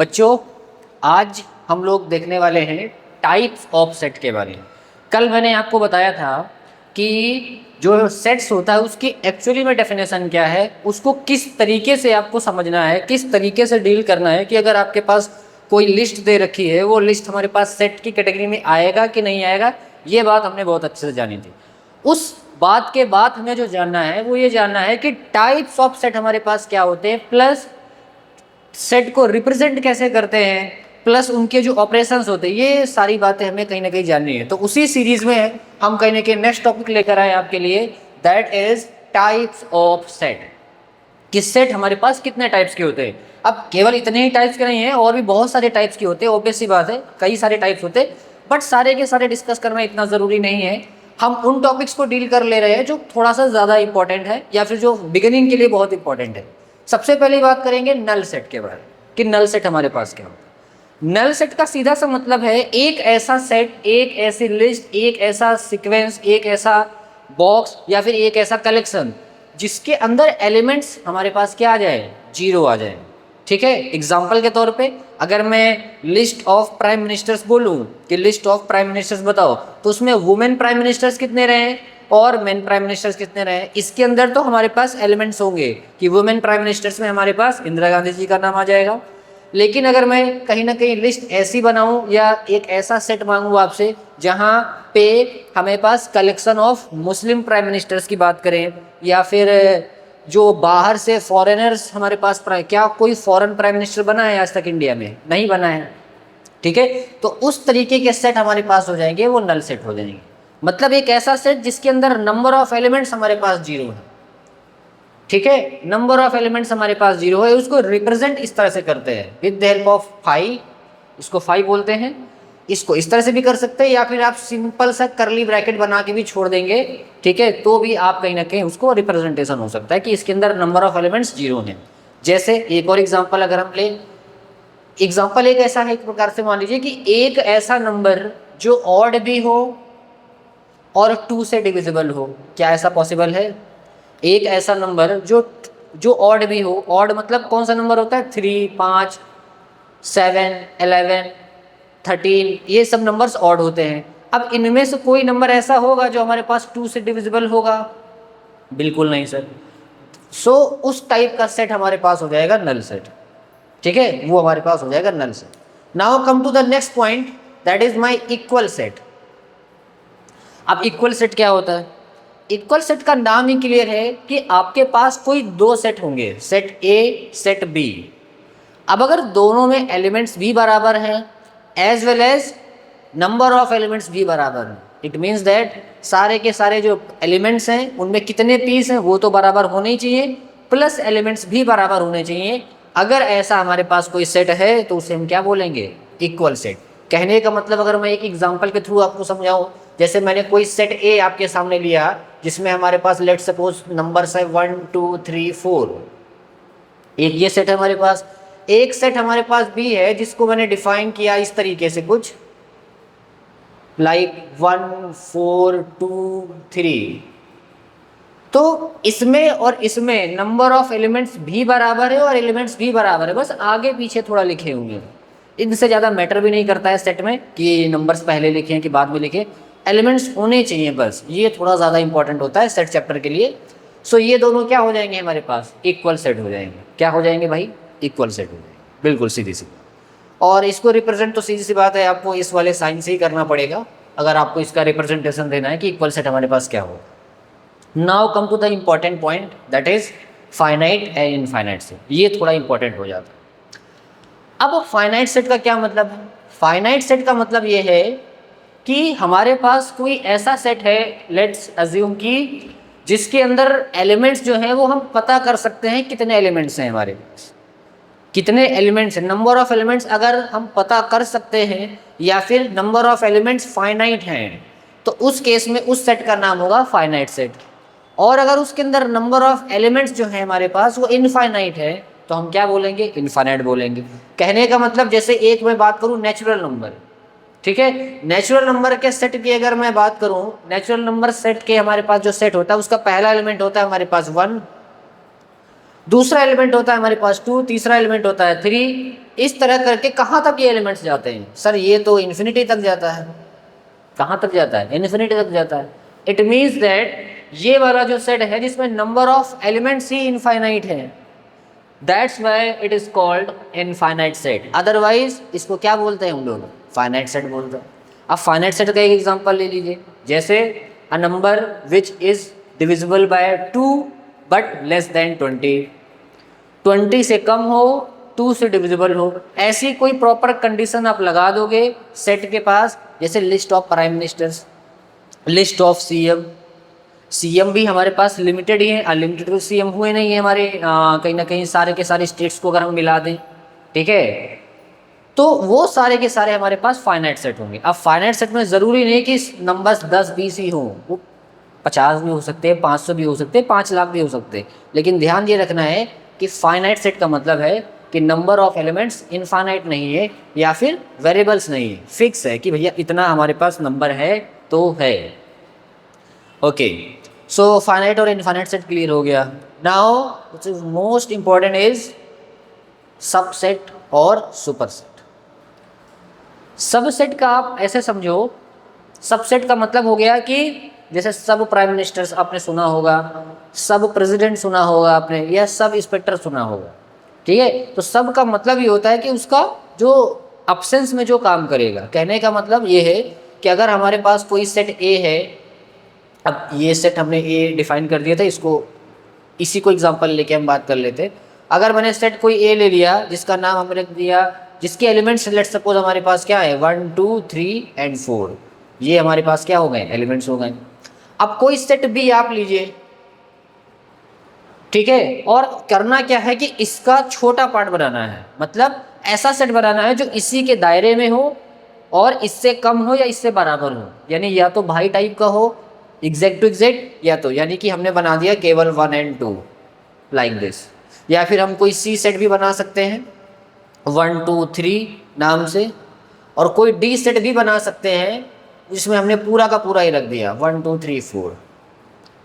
बच्चों, आज हम लोग देखने वाले हैं टाइप्स ऑफ सेट के बारे में। कल मैंने आपको बताया था कि जो सेट्स होता है उसकी एक्चुअली में डेफिनेशन क्या है, उसको किस तरीके से आपको समझना है, किस तरीके से डील करना है कि अगर आपके पास कोई लिस्ट दे रखी है, वो लिस्ट हमारे पास सेट की कैटेगरी में आएगा कि नहीं आएगा, ये बात हमने बहुत अच्छे से जानी थी। उस बात के बाद हमें जो जानना है वो ये जानना है कि टाइप्स ऑफ सेट हमारे पास क्या होते हैं, प्लस सेट को रिप्रेजेंट कैसे करते हैं, प्लस उनके जो ऑपरेशंस होते हैं, ये सारी बातें हमें कहीं ना कहीं जाननी है। तो उसी सीरीज में हम कहीं ना कहीं नेक्स्ट टॉपिक लेकर आए आपके लिए, that is types of set. कि सेट हमारे पास कितने टाइप्स के होते हैं। अब केवल इतने ही टाइप्स के नहीं हैं, और भी बहुत सारे टाइप्स के होते हैं। ऑब्वियस सी बात है, कई सारे टाइप्स होते हैं, बट सारे के सारे डिस्कस करना इतना ज़रूरी नहीं है। हम उन टॉपिक्स को डील कर ले रहे हैं जो थोड़ा सा ज़्यादा इंपॉर्टेंट है, या फिर जो बिगिनिंग के लिए बहुत इंपॉर्टेंट है। सबसे पहले बात करेंगे नल सेट के बारे में कि नल सेट हमारे पास क्या होता है। नल सेट का सीधा सा मतलब है एक ऐसा सेट, एक ऐसी लिस्ट, एक ऐसा सीक्वेंस, एक ऐसा बॉक्स या फिर एक ऐसा कलेक्शन जिसके अंदर एलिमेंट्स हमारे पास क्या आ जाए, जीरो आ जाए। ठीक है, एग्जाम्पल के तौर पे अगर मैं लिस्ट ऑफ प्राइम मिनिस्टर्स बोलूँ कि लिस्ट ऑफ प्राइम मिनिस्टर्स बताओ, तो उसमें वुमेन प्राइम मिनिस्टर्स कितने रहे और मेन प्राइम मिनिस्टर्स कितने रहे। इसके अंदर तो हमारे पास एलिमेंट्स होंगे कि वुमेन प्राइम मिनिस्टर्स में हमारे पास इंदिरा गांधी जी का नाम आ जाएगा। लेकिन अगर मैं कहीं ना कहीं लिस्ट ऐसी बनाऊं या एक ऐसा सेट मांगूं आपसे जहां पे हमें पास collection of Muslim prime ministers की बात करें, या फिर जो बाहर से फॉरेनर्स हमारे पास, क्या कोई फॉरेन प्राइम मिनिस्टर बना है आज तक इंडिया में? नहीं बना है। ठीक है, तो उस तरीके के सेट हमारे पास हो जाएंगे, वो नल सेट हो जाएंगे। मतलब एक ऐसा सेट जिसके अंदर नंबर ऑफ एलिमेंट्स हमारे पास जीरो है। ठीक है, नंबर ऑफ एलिमेंट्स हमारे पास जीरो है, उसको रिप्रेजेंट इस तरह से करते हैं with the help of five. इसको फाइव बोलते हैं। इसको इस तरह से भी कर सकते हैं, या फिर आप सिंपल सा करली ब्रैकेट बना के भी छोड़ देंगे। ठीक है, तो भी आप कहीं ना कहीं उसको रिप्रेजेंटेशन हो सकता है कि इसके अंदर नंबर ऑफ एलिमेंट्स जीरो हैं। जैसे एक और एग्जांपल अगर हम ले, एग्जांपल एक ऐसा है, एक प्रकार से मान लीजिए कि एक ऐसा नंबर जो ऑड भी हो और 2 से डिविजिबल हो। क्या ऐसा पॉसिबल है? एक ऐसा नंबर जो ऑड भी हो। ऑड मतलब कौन सा नंबर होता है? 3, 5, 7, 11, 13, ये सब नंबर्स ऑड होते हैं। अब इनमें से कोई नंबर ऐसा होगा जो हमारे पास 2 से डिविजिबल होगा? बिल्कुल नहीं सर। सो उस टाइप का सेट हमारे पास हो जाएगा नल सेट। ठीक है, वो हमारे पास हो जाएगा null set. Now come to the next point, that is my equal set. अब इक्वल सेट क्या होता है? इक्वल सेट का नाम ही क्लियर है कि आपके पास कोई दो सेट होंगे, सेट ए, सेट बी। अब अगर दोनों में एलिमेंट्स भी बराबर हैं as well as number of elements भी बराबर हैं, इट मीन्स दैट सारे के सारे जो एलिमेंट्स हैं उनमें कितने पीस हैं वो तो बराबर होने ही चाहिए, प्लस एलिमेंट्स भी बराबर होने चाहिए। अगर ऐसा हमारे पास कोई सेट है तो उसे हम क्या बोलेंगे? Equal set. कहने का मतलब अगर मैं एक एग्जांपल के थ्रू आपको समझाऊं, जैसे मैंने कोई सेट ए आपके सामने लिया जिसमें हमारे पास लेट सपोज नंबर्स है 1, 2, 3, 4। एक ये सेट है हमारे पास। एक सेट हमारे पास भी है जिसको मैंने डिफाइन किया इस तरीके से कुछ लाइक 1, 4, 2, 3। तो इसमें और इसमें नंबर ऑफ एलिमेंट्स भी बराबर है और एलिमेंट्स भी बराबर है, बस आगे पीछे थोड़ा लिखे होंगे। इनसे ज़्यादा मैटर भी नहीं करता है सेट में कि नंबर्स पहले लिखे हैं कि बाद में लिखे, एलिमेंट्स होने चाहिए बस। ये थोड़ा ज़्यादा इंपॉर्टेंट होता है सेट चैप्टर के लिए। सो ये दोनों क्या हो जाएंगे हमारे पास? इक्वल सेट हो जाएंगे। क्या हो जाएंगे भाई? इक्वल सेट हो जाएंगे, बिल्कुल सीधी सी। और इसको रिप्रेजेंट तो सीधी सी बात है, आपको इस वाले साइन से ही करना पड़ेगा अगर आपको इसका रिप्रेजेंटेशन देना है कि इक्वल सेट हमारे पास क्या हो। Now come to the important point, that is finite and infinite set. ये थोड़ा इंपॉर्टेंट हो जाता है। अब फाइनाइट सेट का क्या मतलब है? फाइनाइट सेट का मतलब ये है कि हमारे पास कोई ऐसा सेट है, लेट्स अज्यूम कि जिसके अंदर एलिमेंट्स जो हैं वो हम पता कर सकते हैं कितने एलिमेंट्स हैं हमारे पास, कितने एलिमेंट्स हैं। नंबर ऑफ एलिमेंट्स अगर हम पता कर सकते हैं या फिर नंबर ऑफ एलिमेंट्स फाइनाइट हैं, तो उस केस में उस सेट का नाम होगा फाइनाइट सेट। और अगर उसके अंदर नंबर ऑफ एलिमेंट्स जो है हमारे पास वो इनफाइनाइट है, तो हम क्या बोलेंगे? इनफाइनाइट बोलेंगे। कहने का मतलब जैसे एक मैं बात करूं नेचुरल नंबर, ठीक है, नेचुरल नंबर के सेट की अगर मैं बात करूं, नेचुरल नंबर सेट के हमारे पास जो सेट होता है उसका पहला एलिमेंट होता है हमारे पास 1, दूसरा एलिमेंट होता है हमारे पास 2, तीसरा एलिमेंट होता है 3, इस तरह करके कहाँ तक ये एलिमेंट्स जाते हैं? सर ये तो इन्फिनिटी तक जाता है। कहाँ तक जाता है? इन्फिनिटी तक जाता है। इट मीन्स दैट ये वाला जो सेट है जिसमें नंबर ऑफ एलिमेंट्स ही इनफाइनाइट है, that's why it is called infinite set. Otherwise इसको क्या बोलते हैं हम लोग? फाइनाइट सेट बोलते हैं। अब फाइनाइट सेट का एक एग्जांपल ले लीजिए, जैसे a number which is divisible by 2 but less than 20, 20 से कम हो, 2 से डिविजिबल हो, ऐसी कोई प्रॉपर कंडीशन आप लगा दोगे सेट के पास, जैसे list of prime ministers, list of CM. CM भी हमारे पास लिमिटेड ही है, अनलिमिटेड तो सीएम हुए नहीं है हमारे कहीं ना कहीं सारे के सारे स्टेट्स को अगर हम मिला दें, ठीक है, तो वो सारे के सारे हमारे पास फाइनाइट सेट होंगे। अब फाइनाइट सेट में ज़रूरी नहीं कि नंबर्स 10-20 ही हों, वो 50 भी हो सकते हैं, 500 भी हो सकते हैं, 5 लाख भी हो सकते हैं, लेकिन ध्यान ये रखना है कि फाइनाइट सेट का मतलब है कि नंबर ऑफ एलिमेंट्स इनफाइनाइट नहीं है या फिर वेरिएबल्स नहीं है, फिक्स है कि भैया इतना हमारे पास नंबर है तो है। ओके, सो फाइनाइट और इनफाइनाइट सेट क्लियर हो गया। Now which is most important is subset और सुपरसेट। सबसेट का आप ऐसे समझो, सबसेट का मतलब हो गया कि जैसे सब प्राइम मिनिस्टर्स आपने सुना होगा, सब प्रेसिडेंट सुना होगा आपने, या सब इंस्पेक्टर सुना होगा, ठीक है। तो सब का मतलब ये होता है कि उसका जो अब्सेंस में जो काम करेगा। कहने का मतलब ये है कि अगर हमारे पास कोई सेट ए है, अब ये सेट हमने ए डिफाइन कर दिया था, इसको इसी को एग्जांपल लेके हम बात कर लेते। अगर मैंने सेट कोई ए ले लिया जिसका नाम हमने रख दिया, जिसके एलिमेंट्स लेट सपोज हमारे पास क्या है 1 2 3 एंड 4, ये हमारे पास क्या हो गए? एलिमेंट्स हो गए। अब कोई सेट बी आप लीजिए, ठीक है, और करना क्या है कि इसका छोटा पार्ट बनाना है, मतलब ऐसा सेट बनाना है जो इसी के दायरे में हो और इससे कम हो या इससे बराबर हो, यानी या तो भाई टाइप का हो एग्जैक्ट टू एग्जैक्ट, या तो यानी कि हमने बना दिया केवल 1 and 2 लाइक दिस। या फिर हम कोई सी सेट भी बना सकते हैं 1 2 3 नाम से, और कोई डी सेट भी बना सकते हैं जिसमें हमने पूरा का पूरा ही रख दिया 1 2 3 4,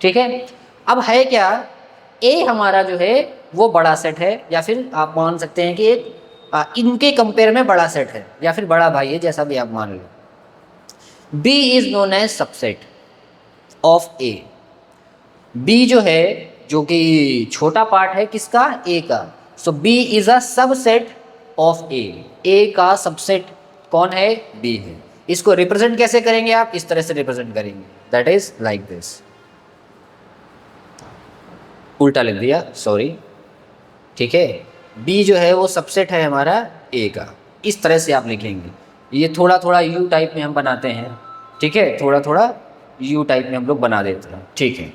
ठीक है। अब है क्या, ए हमारा जो है वो बड़ा सेट है, या फिर आप मान सकते हैं कि एक इनके कंपेयर में बड़ा सेट है, या फिर बड़ा भाई है, जैसा भी आप मान लो। B is known as subset of A. B जो है, जो कि छोटा पार्ट है किसका? ए का। So B is a subset of A. A का सबसेट कौन है? बी है। इसको रिप्रेजेंट कैसे करेंगे आप? इस तरह से रिप्रेजेंट करेंगे, दैट इज लाइक दिस। उल्टा लिख दिया, सॉरी, ठीक है। बी जो है वो सबसेट है हमारा ए का, इस तरह से आप लिखेंगे। ये थोड़ा थोड़ा यू टाइप में हम बनाते हैं, ठीक है, थोड़ा थोड़ा यू टाइप में हम लोग बना देते हैं, ठीक है।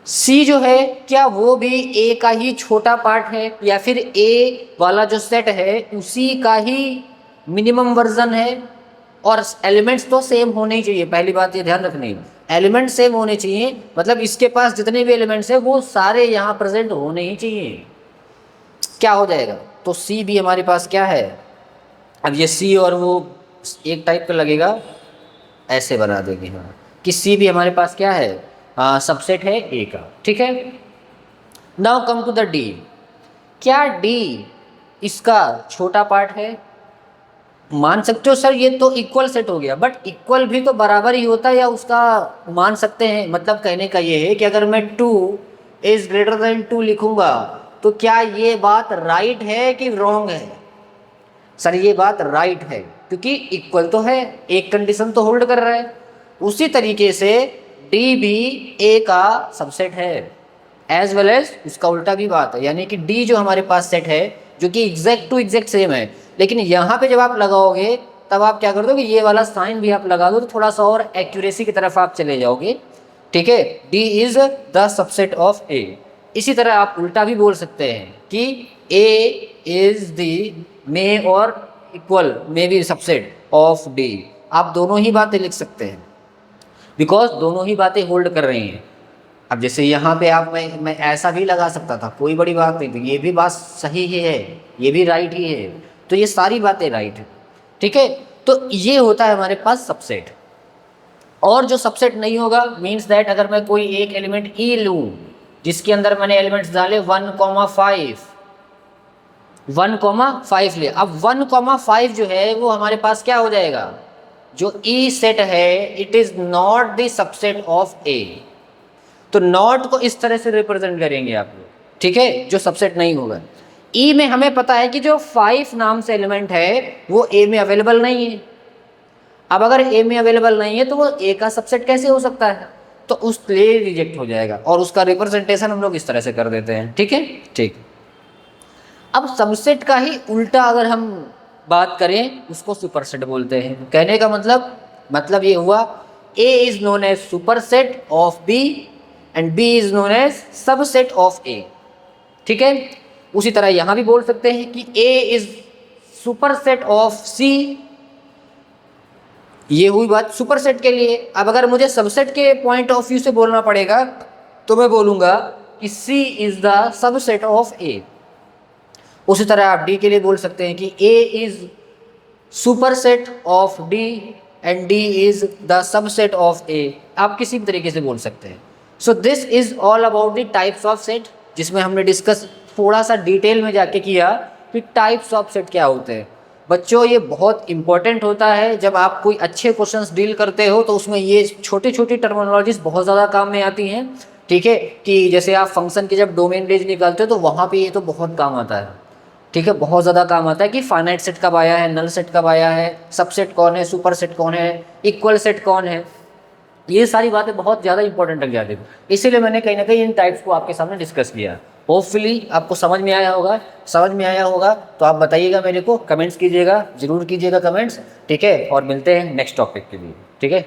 सी जो है, क्या वो भी ए का ही छोटा पार्ट है, या फिर ए वाला जो सेट है उसी का ही मिनिमम वर्जन है? और एलिमेंट्स तो सेम होने ही चाहिए, पहली बात ये ध्यान रखनी है, एलिमेंट सेम होने चाहिए, मतलब इसके पास जितने भी एलिमेंट्स हैं वो सारे यहाँ प्रेजेंट होने ही चाहिए। क्या हो जाएगा? तो सी भी हमारे पास क्या है, अब ये सी और वो एक टाइप का लगेगा, ऐसे बना देंगे हाँ, कि सी भी हमारे पास क्या है? सबसेट है ए का, ठीक है। Now come to the D. क्या डी इसका छोटा पार्ट है? मान सकते हो सर ये तो इक्वल सेट हो गया, बट इक्वल भी तो बराबर ही होता है, या उसका मान सकते हैं, मतलब कहने का ये है कि अगर मैं 2 इज ग्रेटर देन 2 लिखूंगा तो क्या ये बात राइट है कि रॉन्ग है? सर ये बात राइट है, क्योंकि इक्वल तो है, एक कंडीशन तो होल्ड कर रहा है। उसी तरीके से डी भी ए का सबसेट है, एज वेल एज उसका उल्टा भी बात है, यानी कि डी जो हमारे पास सेट है जो कि एग्जैक्ट टू एग्जैक्ट सेम है, लेकिन यहाँ पे जब आप लगाओगे तब आप क्या कर दो कि ये वाला साइन भी आप लगा दो, तो थोड़ा सा और एक्यूरेसी की तरफ आप चले जाओगे, ठीक है। D is the subset of A. इसी तरह आप उल्टा भी बोल सकते हैं कि ए इज द मे और equal may be subset of D. आप दोनों ही बातें लिख सकते हैं, बिकॉज दोनों ही बातें होल्ड कर रही हैं। अब जैसे यहाँ पे आप मैं ऐसा भी लगा सकता था, कोई बड़ी बात नहीं थी, ये भी बात सही ही है, ये भी राइट ही है, तो ये सारी बातें राइट है, ठीक है। तो ये होता है हमारे पास सबसेट। और जो सबसेट नहीं होगा मीन्स दैट अगर मैं कोई एक एलिमेंट ई लूँ जिसके अंदर मैंने एलिमेंट्स डाले 1,5, 1,5 ले। अब 1,5 जो है वो हमारे पास क्या हो जाएगा, जो ई सेट है it is not the subset of A. तो नॉट को इस तरह से रिप्रेजेंट करेंगे आप लोग, ठीक है, जो सबसेट नहीं होगा। ई में हमें पता है कि जो 5 नाम से एलिमेंट है वो ए में अवेलेबल नहीं है। अब अगर ए में अवेलेबल नहीं है तो वो ए का सबसेट कैसे हो सकता है, तो उस लिए रिजेक्ट हो जाएगा और उसका रिप्रेजेंटेशन हम लोग इस तरह से कर देते हैं, ठीक है। ठीक, अब सबसेट का ही उल्टा अगर हम बात करें उसको सुपरसेट बोलते हैं। कहने का मतलब ये हुआ A is known as superset of B and B is known as subset of A, ठीक है। उसी तरह यहाँ भी बोल सकते हैं कि ए इज सुपरसेट ऑफ सी, ये हुई बात सुपरसेट के लिए। अब अगर मुझे सबसेट के पॉइंट ऑफ व्यू से बोलना पड़ेगा तो मैं बोलूँगा कि सी इज द सबसेट ऑफ ए। उसी तरह आप डी के लिए बोल सकते हैं कि A is superset of D and D is the subset of A. आप किसी भी तरीके से बोल सकते हैं। So this is all about the types of set, जिसमें हमने डिस्कस थोड़ा सा डिटेल में जाके किया कि टाइप्स ऑफ सेट क्या होते हैं। बच्चों ये बहुत इंपॉर्टेंट होता है, जब आप कोई अच्छे क्वेश्चंस डील करते हो तो उसमें ये छोटी छोटी टर्मिनोलॉजीज बहुत ज़्यादा काम में आती हैं, ठीक है। कि जैसे आप फंक्शन की जब डोमेन रेंज निकालते हो तो वहाँ पे ये तो बहुत काम आता है, ठीक है, बहुत ज़्यादा काम आता है कि फाइनाइट सेट कब आया है, नल सेट कब आया है, सबसेट कौन है, सुपर सेट कौन है, इक्वल सेट कौन है। ये सारी बातें बहुत ज़्यादा इंपॉर्टेंट लग जाती है, इसीलिए मैंने कहीं ना कहीं इन टाइप्स को आपके सामने डिस्कस किया। होपफुली आपको समझ में आया होगा तो आप बताइएगा, मेरे को कमेंट्स कीजिएगा, ज़रूर कीजिएगा कमेंट्स, ठीक है। और मिलते हैं नेक्स्ट टॉपिक के लिए, ठीक है।